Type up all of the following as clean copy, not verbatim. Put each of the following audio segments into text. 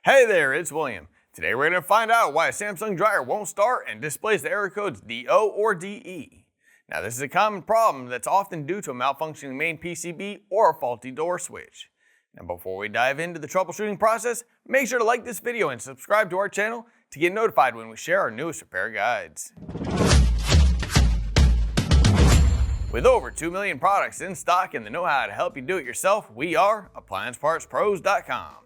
Hey there, it's William. Today we're going to find out why a Samsung dryer won't start and displays the error codes DO or DE. Now this is a common problem that's often due to a malfunctioning main PCB or a faulty door switch. Now before we dive into the troubleshooting process, make sure to like this video and subscribe to our channel to get notified when we share our newest repair guides. With over 2 million products in stock and the know-how to help you do it yourself, we are AppliancePartsPros.com.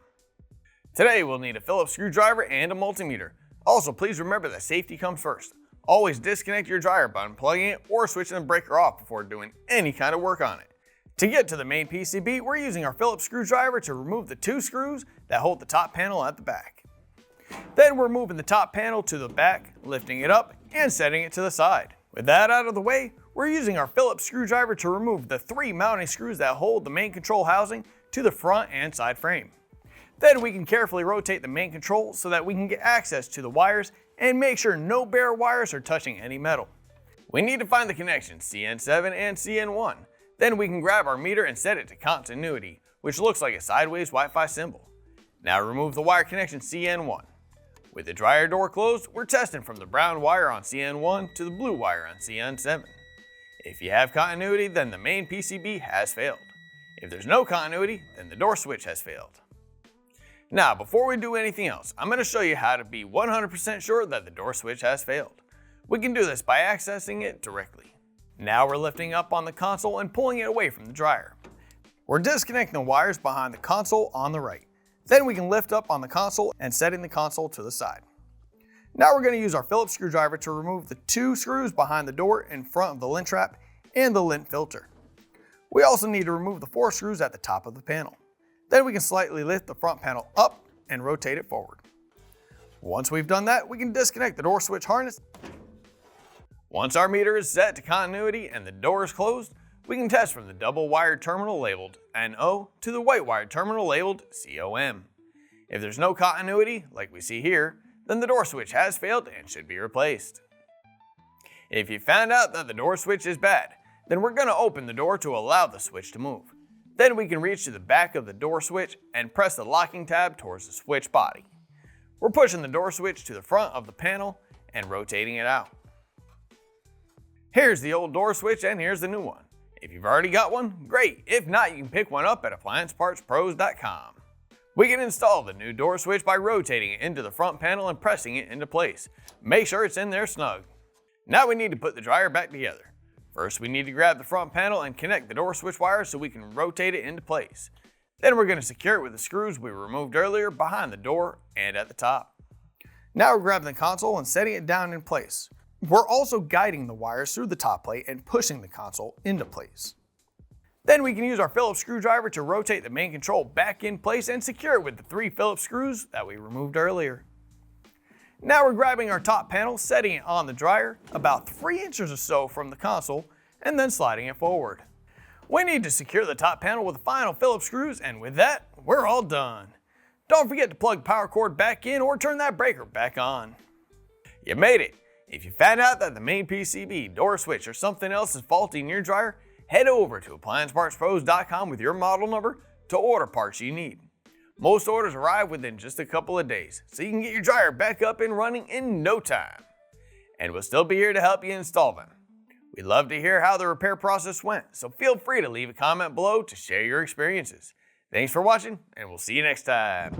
Today we'll need a Phillips screwdriver and a multimeter. Also, please remember that safety comes first. Always disconnect your dryer by unplugging it or switching the breaker off before doing any kind of work on it. To get to the main PCB, we're using our Phillips screwdriver to remove the 2 screws that hold the top panel at the back. Then we're moving the top panel to the back, lifting it up, and setting it to the side. With that out of the way, we're using our Phillips screwdriver to remove the 3 mounting screws that hold the main control housing to the front and side frame. Then we can carefully rotate the main control so that we can get access to the wires and make sure no bare wires are touching any metal. We need to find the connections CN7 and CN1. Then we can grab our meter and set it to continuity, which looks like a sideways Wi-Fi symbol. Now remove the wire connection CN1. With the dryer door closed, we're testing from the brown wire on CN1 to the blue wire on CN7. If you have continuity, then the main PCB has failed. If there's no continuity, then the door switch has failed. Now, before we do anything else, I'm going to show you how to be 100% sure that the door switch has failed. We can do this by accessing it directly. Now we're lifting up on the console and pulling it away from the dryer. We're disconnecting the wires behind the console on the right. Then we can lift up on the console and setting the console to the side. Now we're going to use our Phillips screwdriver to remove the 2 screws behind the door in front of the lint trap and the lint filter. We also need to remove the 4 screws at the top of the panel. Then we can slightly lift the front panel up and rotate it forward. Once we've done that, we can disconnect the door switch harness. Once our meter is set to continuity and the door is closed, we can test from the double wired terminal labeled NO to the white wired terminal labeled COM. If there's no continuity, like we see here, then the door switch has failed and should be replaced. If you found out that the door switch is bad, then we're going to open the door to allow the switch to move. Then we can reach to the back of the door switch and press the locking tab towards the switch body. We're pushing the door switch to the front of the panel and rotating it out. Here's the old door switch and here's the new one. If you've already got one, great. If not, you can pick one up at AppliancePartsPros.com. We can install the new door switch by rotating it into the front panel and pressing it into place. Make sure it's in there snug. Now we need to put the dryer back together. First, we need to grab the front panel and connect the door switch wire so we can rotate it into place. Then we're going to secure it with the screws we removed earlier behind the door and at the top. Now we're grabbing the console and setting it down in place. We're also guiding the wires through the top plate and pushing the console into place. Then we can use our Phillips screwdriver to rotate the main control back in place and secure it with the 3 Phillips screws that we removed earlier. Now we're grabbing our top panel, setting it on the dryer about 3 inches or so from the console, and then sliding it forward. We need to secure the top panel with the final Phillips screws, and with that, we're all done. Don't forget to plug the power cord back in or turn that breaker back on. You made it! If you found out that the main PCB, door switch, or something else is faulty in your dryer, head over to AppliancePartsPros.com with your model number to order parts you need. Most orders arrive within just a couple of days, so you can get your dryer back up and running in no time. And we'll still be here to help you install them. We'd love to hear how the repair process went, so feel free to leave a comment below to share your experiences. Thanks for watching, and we'll see you next time.